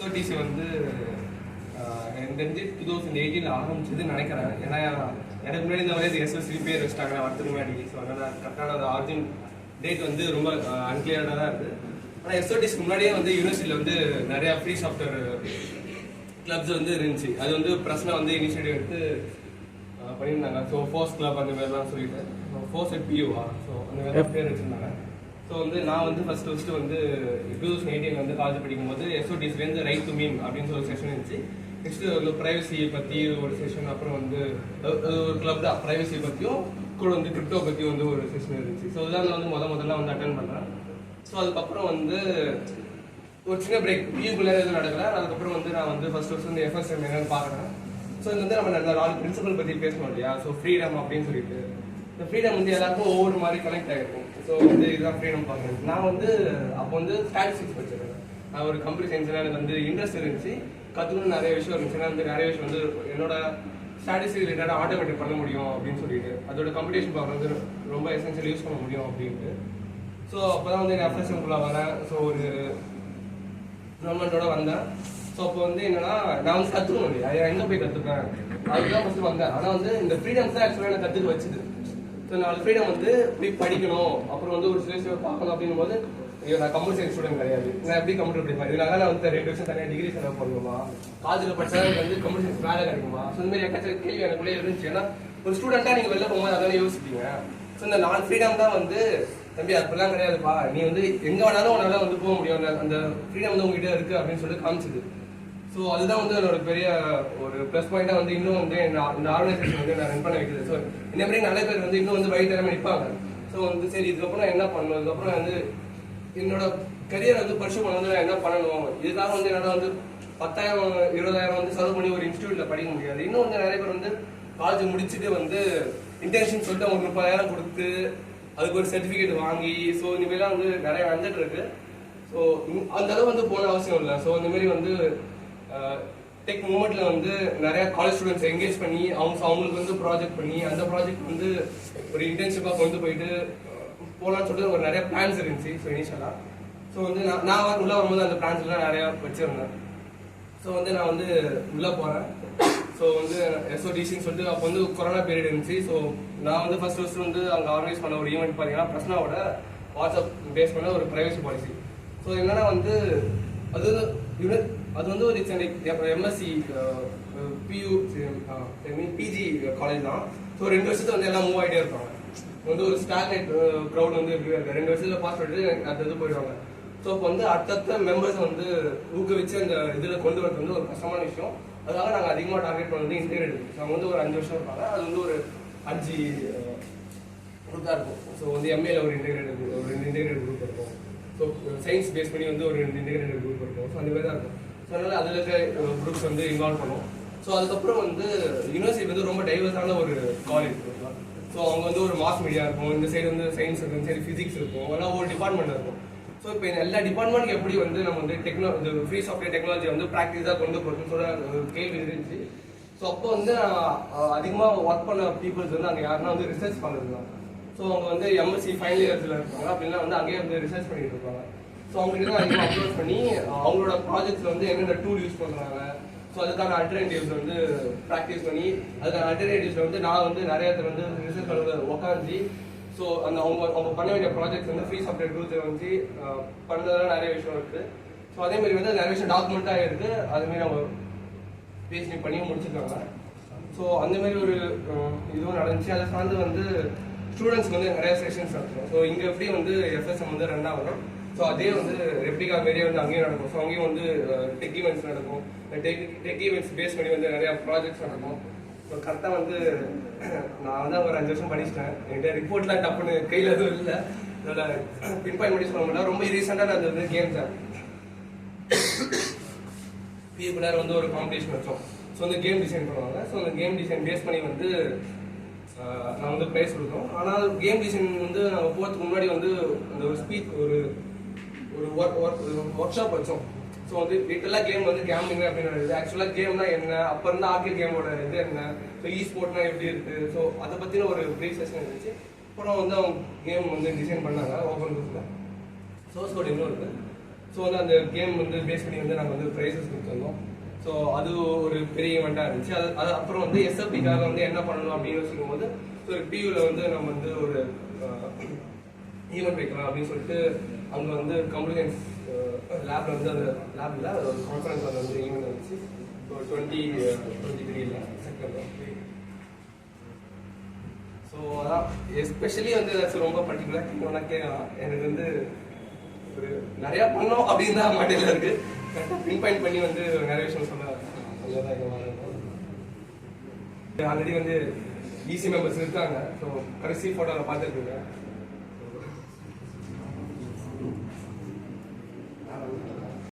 SODC வந்து எனக்கு தெரிஞ்சு 2018 ஆரம்பிச்சதுன்னு நினைக்கிறேன். ஏன்னா எனக்கு முன்னாடி இந்த மாதிரி எஸ்எஸ்சி பேர் வச்சிட்டாங்க வரதுக்கு முன்னாடி. ஸோ அதனால் கரெக்டான அந்த ஆர்ஜின் டேட் வந்து ரொம்ப அன்கிளியராக தான் இருக்குது. ஆனால் எஸ்ஓடிஸ்க்கு முன்னாடியே வந்து யூனிவர்சிட்டியில் வந்து நிறையா ஃப்ரீ சாஃப்ட்வேர் கிளப்ஸ் வந்து இருந்துச்சு. அது வந்து பிரச்சனை வந்து இனிஷியேட்டிவ் எடுத்து பண்ணியிருந்தாங்க. ஸோ ஃபோர்ஸ் கிளப் அந்த மாதிரிலாம் சொல்லிட்டு ஃபோர்ஸ் அட் பியூவா ஸோ அந்த மாதிரி பேர் வச்சுருந்தாங்க. ஸோ வந்து நான் வந்து ஃபஸ்ட்டு வந்து 2018 வந்து காலேஜ் படிக்கும்போது எஸ்ஓடிஸ்லேருந்து ரைட் டு மீம் அப்படின்னு ஒரு செஷன் இருந்துச்சு. நெக்ஸ்ட்டு வந்து ப்ரைவசியை பற்றி ஒரு செஷன், அப்புறம் வந்து ஒரு கிளப் தான் ப்ரைவசியை பற்றியும் கூட வந்து கிரிப்டோ பற்றியும் வந்து ஒரு செஷன் இருந்துச்சு. ஸோ இதெல்லாம் நான் வந்து முதல்ல வந்து அட்டன் பண்ணேன். ஸோ அதுக்கப்புறம் வந்து ஒரு சின்ன பிரேக் பியூக்குள்ளே எதுவும் நடக்கல. அதுக்கப்புறம் வந்து நான் வந்து ஃபர்ஸ்ட் வந்து எஃப்எஸ்எம் என்னன்னு பார்க்குறேன். ஸோ இது வந்து நம்ம அந்த 4 பிரின்சிபல் பற்றி பேசணும் இல்லையா. ஸோ ஃப்ரீடம் அப்படின்னு சொல்லிட்டு இந்த ஃப்ரீடம் வந்து எல்லாருக்கும் ஒவ்வொரு மாதிரி கனெக்ட் ஆகிருக்கும். ஸோ வந்து இதுதான் ஃப்ரீடம் பார்க்குறேன். நான் வந்து அப்போ வந்து ஸ்டாட்டிஸ்டிக்ஸ் படிச்சிருக்கேன். நான் ஒரு கம்ப்யூட்டர் சயின்ஸில் எனக்கு வந்து இன்ட்ரெஸ்ட் இருந்துச்சு, கற்றுக்கணும் நிறைய விஷயம் இருந்துச்சு. வந்து நிறைய விஷயம் வந்து என்னோட ஸ்டாட்டிஸ்டிக்ஸ் ரிலேட்டடாக ஆட்டோமேட்டிக் பண்ண முடியும் அப்படின்னு சொல்லிட்டு அதோட கம்ப்யூட்டேஷன் பவர் வந்து ரொம்ப எசென்ஷியல் யூஸ் பண்ண முடியும் அப்படின்ட்டு. ஸோ அப்போ தான் வந்து எங்கள் எஃப்எஸ்எம்குள்ளே வரேன். ஸோ ஒரு கவர்மெண்ட்டோட வந்தேன். ஸோ அப்போ வந்து என்னன்னா நான் வந்து கற்றுக்கணும் இல்லையா, எங்கே போய் கற்றுப்பேன் அதுதான் ஃபஸ்ட்டு வந்தேன். ஆனால் வந்து இந்த ஃப்ரீடம்ஸ் தான் ஆக்சுவலாக எனக்கு கற்றுக்க வச்சுது. ஸோ நான் ஃப்ரீடம் வந்து போய் படிக்கணும், அப்புறம் வந்து ஒரு சில விஷயம் பார்க்கணும் அப்படின்னும் போது நான் கம்ப்யூட்டர் சயின்ஸ் ஸ்டூடெண்ட் கிடையாது. நான் எப்படி கம்ப்யூட்டர் படிப்பேன்? இதனால நான் வந்து 2 வருஷம் தனியாக டிகிரி செலவு பண்ணுமா, காலேஜில் படித்தா எனக்கு வந்து கம்ப்யூட்டர் சயின்ஸ் வேலை கிடைக்குமா? ஸோ இந்த மாதிரி எக்கச்சக்க கேள்வி எனக்குள்ளே இருந்துச்சு. ஏன்னா ஒரு ஸ்டூடெண்ட்டாக நீங்கள் வெளில போகும்போது அதெல்லாம் யோசிப்பீங்க. ஸோ இந்த நான் ஃப்ரீடம் தான் வந்து தம்பி அப்படிலாம் கிடையாதுப்பா, நீ வந்து எங்கே வேணாலும் உன்னால வந்து போக முடியும், அந்த ஃப்ரீடம் வந்து உங்ககிட்ட இருக்குது அப்படின்னு சொல்லி காமிச்சிது. ஸோ அதுதான் வந்து என்னோட பெரிய ஒரு ப்ளஸ் பாயிண்டாக வந்து இன்னும் வந்து இந்த ஆர்கனைசேஷன் வந்து நான் ரன் பண்ண வைக்கிறது. ஸோ இந்த மாதிரி நிறைய பேர் வந்து இன்னும் வந்து வழி தரமாக நிற்பாங்க. ஸோ வந்து சரி இதுக்கப்புறம் நான் என்ன பண்ணணும், இதுக்கப்புறம் வந்து என்னோட கரியர் வந்து பர்சூ பண்ண வந்து நான் என்ன பண்ணணும், இதுக்காக வந்து என்னால் வந்து 10,000 20,000 வந்து செலவு பண்ணி ஒரு இன்ஸ்டியூட்டில் படிக்க முடியாது. இன்னும் வந்து நிறைய பேர் வந்து காலேஜ் முடிச்சுட்டு வந்து இன்டர்ன்ஷிப் சொல்லிட்டு அவங்க 30,000 கொடுத்து அதுக்கு ஒரு சர்டிஃபிகேட் வாங்கி ஸோ இந்தமாரிலாம் வந்து நிறைய வந்துட்டு இருக்கு. ஸோ அந்த அளவு வந்து போன அவசியம் இல்லை. ஸோ இந்த மாதிரி வந்து டெக் மூமெண்ட்ல வந்து நிறைய காலேஜ் ஸ்டூடெண்ட்ஸ் என்கேஜ் பண்ணி அவங்களுக்கு வந்து ப்ராஜெக்ட் பண்ணி அந்த ப்ராஜெக்ட் வந்து ஒரு இன்டர்ன்ஷிப்பாக கொண்டு போயிட்டு போகலான்னு சொல்லிட்டு ஒரு நிறைய பிளான்ஸ் இருந்துச்சு. ஸோ இனிஷியலாக ஸோ வந்து நான் உள்ளே வரும்போது அந்த பிளான்ஸ்லாம் நிறையா வச்சுருந்தேன். ஸோ வந்து நான் வந்து உள்ளே போகிறேன். ஸோ வந்து எஸ்ஓடிசின்னு சொல்லிட்டு அப்போ வந்து கொரோனா பீரியட் இருந்துச்சு. ஸோ நான் வந்து ஃபர்ஸ்ட் வந்து அங்கே ஆர்கனைஸ் பண்ண ஒரு ஈவெண்ட் பார்த்தீங்கன்னா பிரச்சனாவோட வாட்ஸ்அப் பேஸ் பண்ண ஒரு ப்ரைவசி பாலிசி. ஸோ என்னன்னா வந்து அது வந்து ஒரு எம்எஸ்சி பியூ பிஜி காலேஜ் தான். ஸோ 2 வருஷத்துல வந்து எல்லாம் மூவ் ஆகிட்டே இருப்பாங்க. வந்து ஒரு ஸ்டாக்னேட் க்ரௌட் வந்து எப்படி இருக்கு, 2 வருஷத்துல பாஸ் பண்ணிட்டு அடுத்த இது போயிடுவாங்க. ஸோ இப்போ வந்து அடுத்த மெம்பர்ஸ் வந்து ஊக்குவிச்சு அந்த இதில் கொண்டு வரது வந்து ஒரு கஷ்டமான விஷயம். அதனால நாங்கள் அதிகமாக டார்கெட் பண்ணது இன்டெகிரேட். ஸோ அவங்க வந்து ஒரு 5 வருஷம் இருப்பாங்க. அது வந்து ஒரு 5 குரூப் தான் இருக்கும். ஸோ வந்து எம்ஏல ஒரு இன்டெகிரேட் குரூப் இருக்கும். ஸோ சயின்ஸ் பேஸ் பண்ணி வந்து ஒரு இன்டெகிரேட்டட் குரூப் இருக்கும். ஸோ அந்த மாதிரி தான் இருக்கும். ஸோ அதனால அதில் இருக்க குரூப்ஸ் வந்து இன்வால்வ் பண்ணுவோம். ஸோ அதுக்கப்புறம் வந்து யூனிவர்சிட்டி வந்து ரொம்ப டைவர்ஸான ஒரு காலேஜ். ஸோ அவங்க வந்து ஒரு மாஸ் மீடியா இருக்கும், இந்த சைடு வந்து சயின்ஸ் இருக்கும், இந்த சைடு ஃபிசிக்ஸ் இருக்கும், அதெல்லாம் ஒரு டிபார்ட்மெண்ட் இருக்கும். ஸோ இப்போ எல்லா டிபார்ட்மெண்ட்டுக்கு எப்படி வந்து நம்ம வந்து இந்த ஃப்ரீ சாஃப்ட்வேர் டெக்னாலஜி வந்து ப்ராக்டிஸாக கொண்டு போகிறதுன்னு சொல்ல ஒரு கேள்வி இருந்துச்சு. ஸோ அப்போ வந்து அதிகமாக ஒர்க் பண்ண பீப்புள்ஸ் வந்து அங்கே யாருன்னா வந்து ரிசர்ச் பண்ணுறது தான். ஸோ அவங்க வந்து எம்எஸ்சி ஃபைனல் இயர்ஸில் இருப்பாங்க, அப்படின்னா வந்து அங்கேயே வந்து ரிசர்ச் பண்ணிட்டு இருப்பாங்க. ஸோ அவங்ககிட்ட தான் அதிகமாக அப்ரோச் பண்ணி அவங்களோட ப்ராஜெக்ட்ஸில் வந்து என்னென்ன டூல் யூஸ் பண்ணுறாங்க, ஸோ அதுக்கான அல்டர்னேட்டிவ்ஸ் வந்து ப்ராக்டிஸ் பண்ணி அதுக்கான அல்டர்னேட்டிவ்ஸில் வந்து நான் வந்து நிறைய இடத்துல வந்து ரிசர்ச் பண்ணுறது உட்காந்து ஸோ அந்த அவங்க பண்ண வேண்டிய ப்ராஜெக்ட்ஸ் வந்து ஃப்ரீ சாஃப்ட்வேர் டூல்ஸை வந்து பண்ணுறதுலாம் நிறைய விஷயம் இருக்குது. ஸோ அதேமாதிரி வந்து நிறைய விஷயம் டாக்குமெண்ட்டாக இருக்குது, அதுமாரி அவங்க பேசி பண்ணியும் முடிச்சிருக்காங்க. ஸோ அந்தமாரி ஒரு இதுவும் நடந்துச்சு. அதை சார்ந்து வந்து ஸ்டூடெண்ட்ஸ்க்கு வந்து நிறைய செஷன்ஸ் நடக்கும். ஸோ இங்கே எப்படி வந்து எஃப்எஸ்எம் வந்து 2 ஸோ அதே வந்து ரெப்ளிகா மாரியே வந்து அங்கேயும் நடக்கும். ஸோ அங்கேயும் வந்து டெக் ஈவெண்ட்ஸ் நடக்கும். டெக் ஈவெண்ட்ஸ் பேஸ் பண்ணி வந்து நிறையா ப்ராஜெக்ட்ஸ் நடக்கும். ஸோ கரெக்டாக வந்து நான் வந்து ஒரு 5 வருஷம் படிச்சிட்டேன். என்கிட்ட ரிப்போர்ட்லாம் டப்புன்னு கையில் எதுவும் இல்லை, இதோட பின் பாயிண்ட் பண்ணி சொல்ல முடியல. ரொம்ப ரீசெண்டாக நான் வந்து கேம்ஸ் பிஏக்குள்ளார வந்து ஒரு காம்படிஷன் வச்சோம். ஸோ வந்து கேம் டிசைன் பண்ணுவாங்க. ஸோ அந்த கேம் டிசைன் பேஸ் பண்ணி வந்து நான் வந்து ப்ரைஸ் கொடுத்தோம். ஆனால் கேம் டிசைன் வந்து நாங்கள் போகிறதுக்கு முன்னாடி வந்து அந்த ஒரு ஸ்பீச் ஒரு ஒர்க் ஷாப் வச்சோம். ஸோ வந்து லிட்டலாக கேம் வந்து கேமிங் அப்படின்னு ஆக்சுவலாக கேம்னா என்ன, அப்போ இருந்த ஆர்கேட் கேமோட இது என்ன, ஸோ இ ஸ்போர்ட்னா எப்படி இருக்குது, ஸோ அதை பற்றின ஒரு ப்ரீஃப் செஷன் இருந்துச்சு. அப்புறம் வந்து அவங்க கேம் வந்து டிசைன் பண்ணாங்க ஓப்பன் புக்கில். சோர்ஸ் கோட் இன்னும் இருக்குது. ஸோ வந்து அந்த கேம் வந்து பேஸ் பண்ணி வந்து நாங்கள் வந்து ப்ரைஸஸ் கொடுத்துருந்தோம். ஸோ அது ஒரு பெரிய ஈவெண்ட்டாக இருந்துச்சு. அது அப்புறம் வந்து எஸ்எஃப்பிக்காக வந்து என்ன பண்ணணும் அப்படின்னு யோசிக்கும் போது ஒரு டியூவில் வந்து நம்ம வந்து ஒரு ஈவெண்ட் வைக்கலாம் அப்படின்னு சொல்லிட்டு அங்கே வந்து கம்ப்யூட்டர் சயின்ஸ் லேபில் வந்து அந்த லேபில் ஒரு கான்ஃபரன்ஸ் வந்து ஈவெண்ட் வந்துச்சு. So 2023 September. ஸோ அதான் எஸ்பெஷலி வந்து ரொம்ப பர்டிகுலர் இன்னொன்று எனக்கு வந்து ஒரு நிறையா பண்ணோம் அப்படின்னு தான் மாட்டில் இருக்கு. கரெக்டாக பின் பாயிண்ட் பண்ணி வந்து நிறைய விஷயம் சொல்ல அங்கேதான் ஆல்ரெடி வந்து ஈசி மெம்பர்ஸ் இருக்காங்க. ஸோ கடைசி ஃபோட்டோவில் பார்த்துருக்கீங்க.